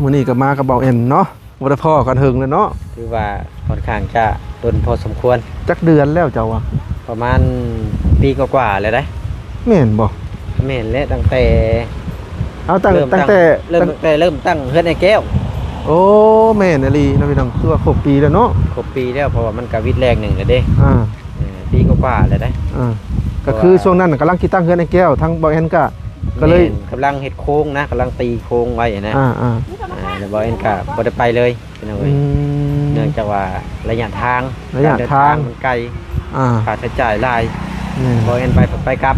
มื้อนี้ก็มากับเบาเอ็นเนาะบ่ได้พ้อกันหึงแล้วเนาะคือว่าค่อนข้างจะโดนพอสมควรจักเดือนแล้วเจ้าว่าประมาณปีกว่าๆเลยได้แม่นบ่แม่นและตั้งแต่ตั้งแต่เริ่มตั้งเฮือนไอ้แก้วโอ้แม่นอลีนะพี่น้องคือว่าครบปีแล้วเนาะครบปีแล้วเพราะว่ามันก็วิทย์แรกหนึ่งแล้วเด้ปีกว่าๆเลยได้ก็คือช่วงนั้นกำลังคิดตั้งเฮือนไอ้แก้วทั้งเบาเอ็นก็เลยกำลังเฮ็ดโค้งนะกำลังตีโค้งไว้นะแล้วเบาเอ็นก็บ่ได้ไปเลยพี่น้องเอ้ยเนื่องจากว่าระยะทางมันไกลค่าใช้จ่ายหลายเบาเอ็นไปกลับ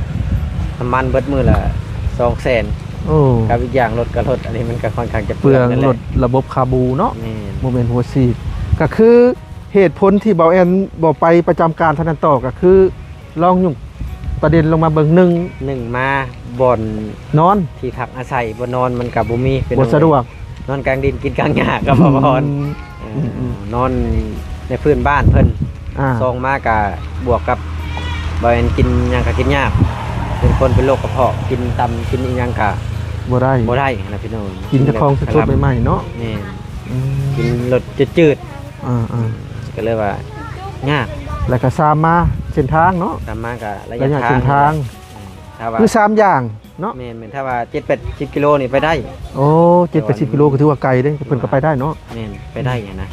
น้ำมันเบิดมื้อละ200,000กับอีกอย่างรถก็รถอันนี้มันก็ค่อนข้างจะเปลืองรถระบบคาบูเนาะโมเมนต์หัวซีก็คือเหตุผลที่เบาเอ็นบ่ไปประจำการทันต่อก็คือลองยุ่งประเด็นลงมาเบิ่งหนึ่งมาบ่อนนอนที่พักอาศัยบ่นอนมันกับบ่มีบ่สะดวกนอนกลางดินกินกลางหญ้าก็บ่พอนอนในพื้นบ้านเพิ่นซองมากะบวกกับเบาเอ็นกินหยังก็กินยากเป็นคนเป็นโรคกระเพาะกินตำกินอีหยังกะบ่ได้นะพี่น้องกินจะคลองสดๆใหม่ๆเนาะนี่กินรสจืดๆก็เลยว่ายากแล้วก็3มาเส้นทางเนาะ3มาก็ระยะเส้นทางคือ3อย่างเนาะแม่นถ้าว่า7-10กิโลนี่ไปได้โอ้7-10กิโลก็ถือว่าไกลเด้เพิ่นก็ไปได้เนาะแม่นไปได้นะ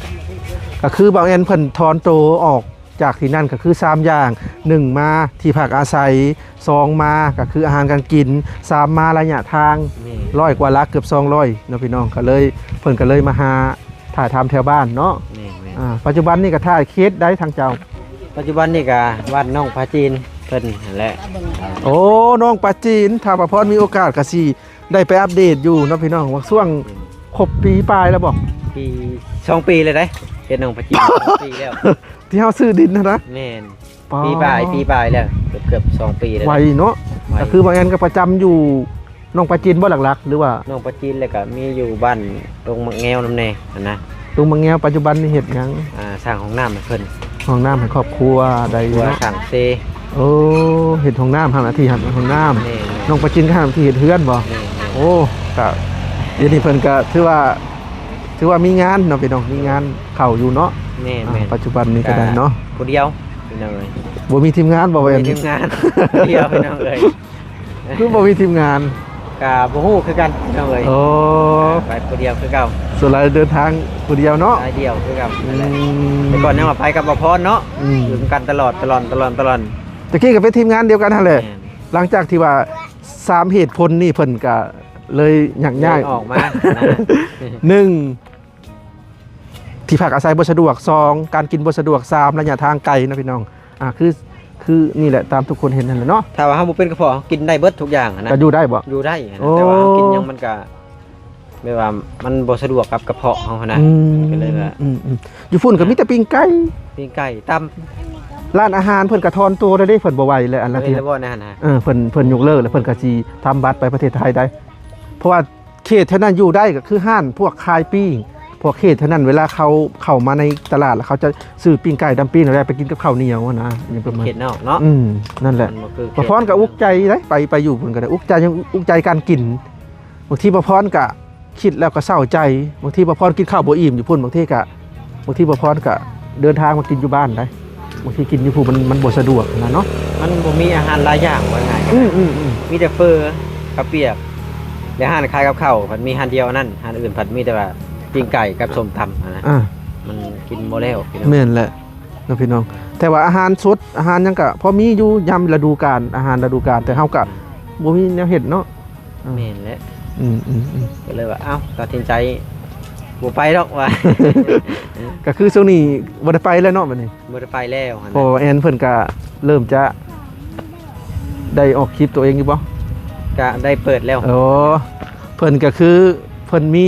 ก็คือเบาเอ็นเพิ่นถอนตัวออกจากที่นั่นก็คือ3อย่าง1มาที่พักอาศัย2มาก็คืออาหารการกิน3มาระยะทาง100กว่าลักเกือบ200เนาะพี่น้องก็เลยเพิ่นก็เลยมาหาถ่ายทำแถวบ้านเนาะปัจจุบันนี่ก็ถ่ายเคสได้ทางเจ้าปัจจุบันนี่ก็วัดน้องพระจีนเพิ่นแหละโอ้น้องปลาจีนถ้าประพรมีโอกาสก็สิได้ไปอัปเดตอยู่เนาะพี่น้องว่าช่วงครบปีปลายแล้วบ่ปี2ปีเลยได้เฮ็ดน้องพระจีน2ปีแล้วที่เฮาซื้อดินนะแม่นปีปลายแล้วเกือบ2ปีแล้วไวเนาะก็คือบางแอนก็ประจำอยู่น้องปลาจีนบ่หลักๆหรือว่าน้องปลาจีนแล้วก็มีอยู่บ้านตรงมะแงวนำแน่นะตรงมะแงวปัจจุบันนี่เฮ็ดหยังสร้างห้องน้ำให้เพิ่นห้องน้ำให้ครอบครัวใดเนาะสร้างเซโอ้เฮ็ดห้องน้ำทำหน้าที่หัดห้องน้ำน้องปลาจีนก็ทำหน้าที่เฮ็ดเฮือนบ่โอ้ก็เดี๋ยวนี้เพิ่นก็ถือว่ามีงานเนาะพี่น้องมีงานเข้าอยู่เนาะปัจจุบันนี้ก็ได้เนาะผู้เดียวพี่น้องเอ้ยบ่มีทีมงานบ่เว้ยมีทีมงานเดียวพี่น้องเอ้ยคือบ่มีทีมงานก็บ่ฮู้คือกันพี่น้องเอ้ยโอ้ไปผู้เดียวคือเก่าส่วนหลายเดินทางผู้เดียวเนาะไปเดียวคือเก่าแต่ก่อนยังว่าไปกับบ่พรเนาะอยู่กันตลอดตะกี้ก็เป็นทีมงานเดียวกันนั่นแหละหลังจากที่ว่า3เหตุผลนี่เพิ่นก็เลยยากออกมา1ที่พักอาศัยบ่สะดวก2การกินบ่สะดวก3ระยะทางไกลนะพี่น้องคือนี่แหละตามทุกคนเห็นนั่นแหละเนาะถ้าว่าเฮาบ่เป็นกระเพาะกินได้เบิดทุกอย่างนะก็อยู่ได้บ่อยู่ได้แต่ว่ากินยังมันก็ไม่ว่ามันบ่สะดวกกับกระเพาะเฮานะก็เลยว่าอยู่ฝุ่นก็มีแต่ปิ้งไก่ตร้านอาหารเพิ่นก็ถอนตัวได้เพิ่นบ่ไหวแล้วอันละทีบ่นั่นนะเพิ่นยกเลิกแล้วเพิ่นก็สิทำบัตรไปประเทศไทยได้เพราะว่าเขตเท่านั้นอยู่ได้ก็คือห้านพวกขายปิ้งพวกเขตเท่านั้นเวลาเขาเข้ามาในตลาดแล้วเขาจะซื้อปิ้งไก่ดำปิ้งอะไรไปกินกับข้าวเหนียวนะอย่างประมาณเขตนอกเนาะนั่นแหละประพรก็อุกใจได้ไปอยู่เพิ่นก็ได้อุกใจการกินบางทีประพรก็คิดแล้วก็เศร้าใจบางทีประพรกินข้าวบ่อิ่มอยู่พุ่นบางทีประพรก็เดินทางมากินอยู่บ้านได้บางทีกินอยู่พุ่นมันบ่สะดวกนะเนาะมันบ่มีอาหารหลายอย่างว่าไงมีแต่เฟอร์กับเปียกแล้วอาหารคล้ายกับข้าวมันมีอาหารเดียวนั่นอาหารอื่นผัดมีแต่ว่าปิ้งไก่กับส้มตำนะมันกินโมเลวแม่นแหละนะพี่น้องแต่ว่าอาหารสดอาหารยังกะพอมีอยู่ยามฤดูกาลอาหารฤดูกาลแต่เฮากะบ่มีแนวเฮ็ดเนาะแม่นแหละก็เลยว่าตัดสินใจบ่ไปดอกว่าก็คือช่วงนี้บ่ได้ไปแล้วเนาะบัดนี้บ่ได้ไปแล้วพอแอนเพิ่นก็เริ่มจะได้ออกคลิปตัวเองอยู่บ่ก็ได้เปิดแล้วโอ้เพิ่นก็คือเพิ่นมี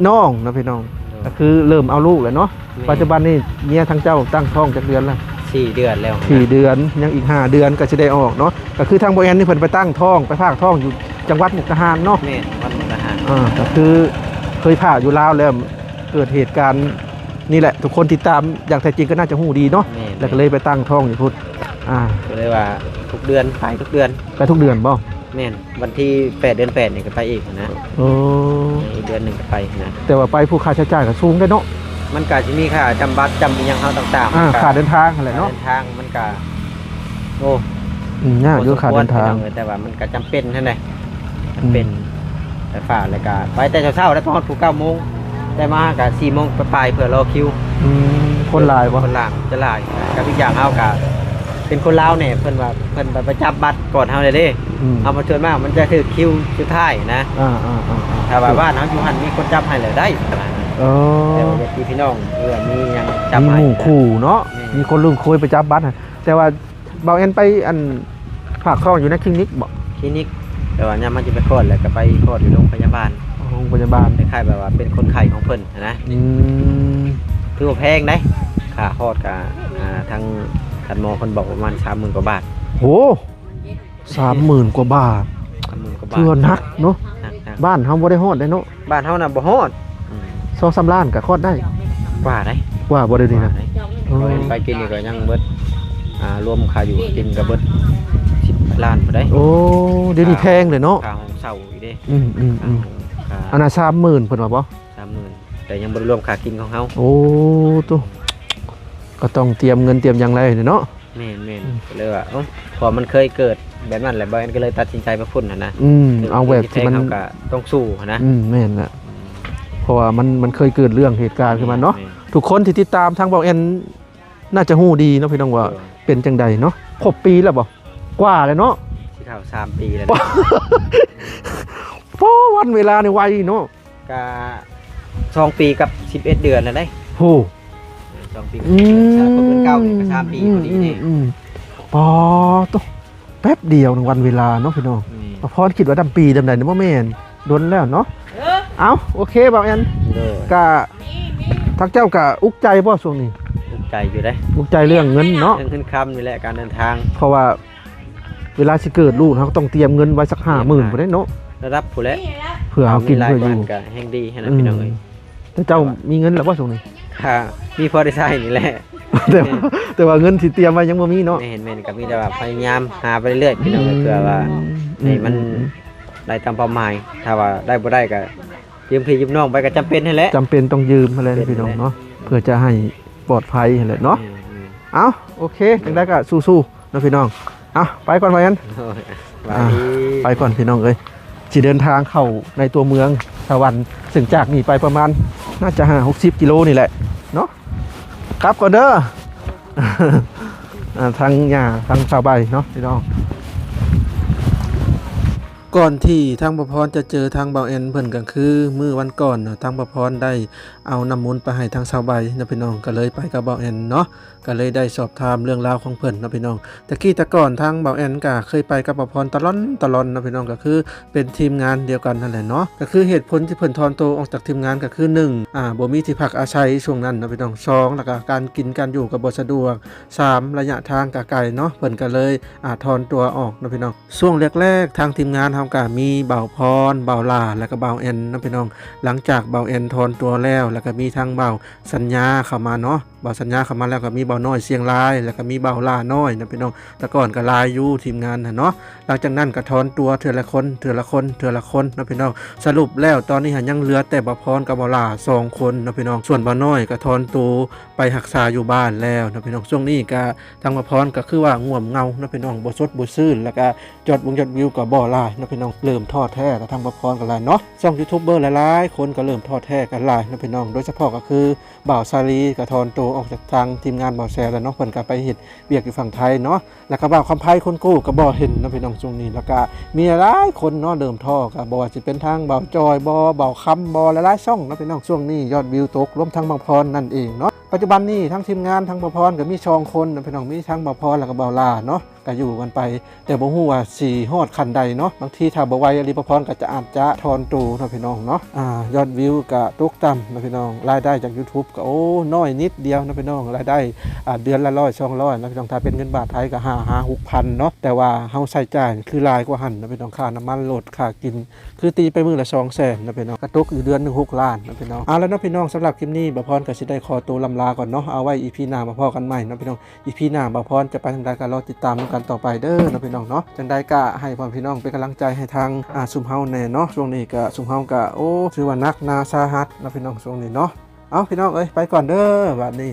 น้องนะพี่น้องก็คือเริ่มเอาลูกแล้วเนาะปัจจุบันนี้เมียทางเจ้าตั้งท้องจักเดือนแล้ว4 เดือนแล้ว4 เดือนยังอีก5 เดือนก็จะได้ออกเนาะก็คือทางบ่แอนนี่เพิ่นไปตั้งท้องไปพากท้องอยู่จังหวัดมุกดาหารเนาะแม่นวัดมุกดาหารก็คือเคยผ่าอยู่ลาวแล้วเกิดเหตุการณ์นี่แหละทุกคนติดตามอย่างแท้จริงก็น่าจะฮู้ดีเนาะแล้วก็เลยไปตั้งท้องอยู่พุทธก็เลยว่าทุกเดือนไปทุกเดือนบ่แม่นวันที่8 เดือน 8นี่ก็ไปอีกนะโอ้อีก เดือนหนึงก็ไปนะ แต่ว่าไปผู้ค่าใช้จ่ายก็สูงได้เนาะ มันก็สิมีค่าจำบัตรจำอิหยังเฮาต่างๆ ค่าเดินทางอะไรเนาะ เดินทางมันก็โอ้ ยากอยู่ค่าเดินทาง แต่ว่ามันก็จำเป็นนั่นแหละจำเป็นแต่ฝ่าแล้วก็ไปแต่เช้าๆแล้วตอนถูก9 โมงแต่มาก็4 โมงไปเพื่อรอคิว คนหลายบ่ คนหลังจะหลายกับอีกอย่างเฮาก็เป็นคนลาวเนี่ยเพิ่นว่าเพิ่นไปจับบัตรก่อนเฮาเลยเด้เอามาชวนมากมันจะถึงคิวสุดท้ายนะถ้าว่าบ้านเฮาอยู่หั่นมีคนจับให้เลยได้แต่ว่าญาติพี่น้องมียังจับ มี ให้ หมู่คู่เนาะมีคนลุงคุยไปจับบัตรแต่ว่าเบาเอ็นไปอันฝากท้องอยู่ในคลินิกบ่ คลินิกแต่ว่าเนี่ยมันจะไปคลอดแล้วก็ไปคลอดอยู่โรงพยาบาล โรงพยาบาล คล้ายๆแบบว่าเป็นคนไข้ของเพิ่นนะถือว่าแพงได้ค่าคลอดกับทางท่านหมอเพิ่นบอกประมาณ 30,000 กว่าบาท โห 30,000 กว่าบาท 30,000 กว่าบาท เพื่อนักเนาะ นัก บ้านเฮาบ่ได้ฮอดได้เนาะ บ้านเฮาน่ะบ่ฮอด 2-3 ล้านก็คลอดได้ กว่าได้ กว่าบ่ได้นี่นะ ไปกินนี่ก็ยังเบิดรวมค่าอยู่กินก็เบิด10 ล้านบ่ได้ โอ้เดี๋ยวนี้แพงเลยเนาะ ค่าห้องเช่าอีกเด้ อันน่ะ 30,000 เพิ่นว่าบ่ 30,000แต่ยังบ่ได้รวมค่ากินของเฮา โอ้ตัวก็ต้องเตรียมเงินเตรียมหยังไรเนาะ แม่นก็เลยว่าพอมันเคยเกิดแบบนั้นแหละบ่แอนก็เลยตัดสินใจมาพุ่นนะ เอาแบบที่มัน ก็ต้องสู้นะ แม่นแหละเพราะว่ามันเคยเกิดเรื่องเหตุการณ์ขึ้นมาเนาะทุกคนที่ติดตามทางเบาแอนน่าจะฮู้ดีเนาะพี่น้องว่าเป็นจังใดเนาะครบปีแล้วบ่กว่าเลยเนาะ ที่เข้า3 ปีแล้ว โอ้วันเวลาในไวเนาะ ก็2 ปีกับ11 เดือนแล้วได้ โห 2 ปีกับ11 เดือนก็เป็น9นี่ก็3 ปีพอดีนี่ ปอตัวแป๊บเดียววันเวลาเนาะพี่น้องพอคิดว่าดำปีดำใดเนี่ยบ่แม่นโดนแล้วเนาะเอาโอเคเบาแอนก็ทักเจ้าก็อุกใจบ่ช่วงนี้ อุกใจอยู่ได้ อุกใจเรื่องเงินเนาะ เรื่องขึ้นคำนี่แหละการเดินทาง เพราะว่าเวลาสิเกิดลูกเขาต้องเตรียมเงินไว้สัก50,000บ่ได้เนาะ ระดับผู้แล้ว เพื่อเอากินเพื่ออยู่ ก็แห่งดีให้นะพี่น้องเอ้ย แต่เจ้ามีเงินแล้วบ่ช่วงนี้ ค่ะมีพอได้ใช้นี่แหละ แต่ว่าเงินที่เตรียมไว้ยังบ่มีเนาะ ไม่เห็นแม่นก็มีแต่ว่าพยายามหาไปเรื่อยๆพี่น้องเอ้ยเพื่อว่าให้มันได้ตามเป้าหมายถ้าว่าได้บ่ได้ก็ยืมพี่ยืมน้องไปก็จำเป็นนั่นแหละ จำเป็นต้องยืมมาเลยพี่น้องเนาะเพื่อจะให้ปลอดภัยนั่นแหละเนาะเอาโอเคจังได๋ก็สู้ๆนะพี่น้องเอาไปก่อนว่างั้นไปก่อนพี่น้องเอ้ยสิเดินทางเข้าในตัวเมืองสวรรค์ซึ่งจากนี่ไปประมาณน่าจะ60 กิโลนี่แหละเนาะครับก่อนเด้อ ทางหญ้าทางชาวใบเนาะพี่น้องก่อนที่ทางประพรจะเจอทางเบาแอนเพิ่นก็คือมื้อวันก่อนทางประพรได้เอาน้ำมนต์ไปให้ทางชาวใบนะพี่น้องก็เลยไปกับเบาแอนเนาะก็เลยได้สอบถามเรื่องราวของเพิ่นนะพี่น้องแต่ก่อนทางเบาแอนก็เคยไปกับประพรตลอดนะพี่น้องก็คือเป็นทีมงานเดียวกันนั่นแหละเนาะก็คือเหตุผลที่เพิ่นถอนตัวออกจากทีมงานก็คือ1บ่มีที่พักอาศัยช่วงนั้นนะพี่น้อง2แล้วก็การกินการอยู่ก็บ่สะดวก3ระยะทางก็ไกลเนาะเพิ่นก็เลยถอนตัวออกนะพี่น้องช่วงแรกๆทางทีมงานเฮาก็มีเบาพรเบาลาแล้วก็เบาแอนนะพี่น้องหลังจากเบาแอนถอนตัวแล้วก็มีทางเบาสัญญาเข้ามาเนาะเบาสัญญาเข้ามาแล้วก็มีเบาน้อยเสียงรายแล้วก็มีเบาลาน้อยนะพี่น้องแต่ก่อนก็ลายอยู่ทีมงานเนาะหลังจากนั้นก็ถอนตัวเทื่อละคนนะพี่น้องสรุปแล้วตอนนี้ยังเหลือแต่เบาพรกับเบาลา2 คนนะพี่น้องส่วนเบาน้อยก็ถอนตัวไปรักษาอยู่บ้านแล้วนะพี่น้องช่วงนี้ก็ทางเบาพรก็คือว่าง่วมเงานะพี่น้องบ่สดบ่ซื่นแล้วก็ยอดวิวก็บ่หลายนะพี่น้องเริ่มท้อแท้กับทางเบาพรกันหลายเนาะช่องยูทูบเบอร์หลายๆคนก็เริ่มท้อแท้กันหลายนะพี่น้องโดยเฉพาะก็คือบ่าวซาลีก็ถอนตัวออกจากทางทีมงานบ่าวแซแล้วเนาะเพิ่นก็ไปเฮ็ดเวียกอยู่ฝั่งไทยเนาะแล้วก็บ่าวคำไผคนกู้ก็บ่เห็นนะพี่น้องช่วงนี้แล้วก็มีหลายคนเนาะเริ่มท้อก็บ่ว่าสิเป็นทางบ่าวจอยบ่าวคำบ่หลายๆช่องนะพี่น้องช่วงนี้ยอดวิวตกรวมทั้งบ่าวพรนั่นเองเนาะปัจจุบันนี้ทั้งทีมงานทั้งบ่าวพรก็มี2 คนนะพี่น้องมีทั้งบ่าวพรแล้วก็บ่าวลาเนาะก็อยู่กันไปแต่บ่ฮู้ว่าสิฮอดคันใดเนาะบางทีถ้าบ่ไหวอริบ่าวพรก็จะอาจจะถอนตัวนะพี่น้องเนาะยอดวิวก็ตกต่ำนะพี่น้องรายได้จาก YouTube ก็น้อยนิดเดียวนะพี่น้องรายได้เดือนละ100-200นะพี่น้องถ้าเป็นเงินบาทไทยก็5-6,000เนาะแต่ว่าเฮาใช้จ่ายคือหลายกว่าหั่นนะพี่น้องค่าน้ำมันรถค่ากินคือตีไปมื้อละ200,000นะพี่น้องก็ตกอยู่เดือนนึง6 ล้านนะพี่น้องแล้วเนาะพี่น้องสำหรับคลิปนี้บ่าวพรก็สิได้ขอตัวลำลาก่อนเนาะเอาไว้ EP หน้ามาพอกันใหม่นะพี่น้อง EP หน้าบ่าวพรจะไปทางใดก็รอติดตามกัน กันต่อไปเด้อเนาะพี่น้องเนาะจังใดก็ให้พ่อพี่น้องเป็นกำลังใจให้ทางซุมเฮาแน่เนาะช่วงนี้ก็ซุมเฮาก็โอ้ถือว่านักนาสาหัสเนาะพี่น้องช่วงนี้เนาะเอาพี่น้องเอ้ยไปก่อนเด้อบัดนี้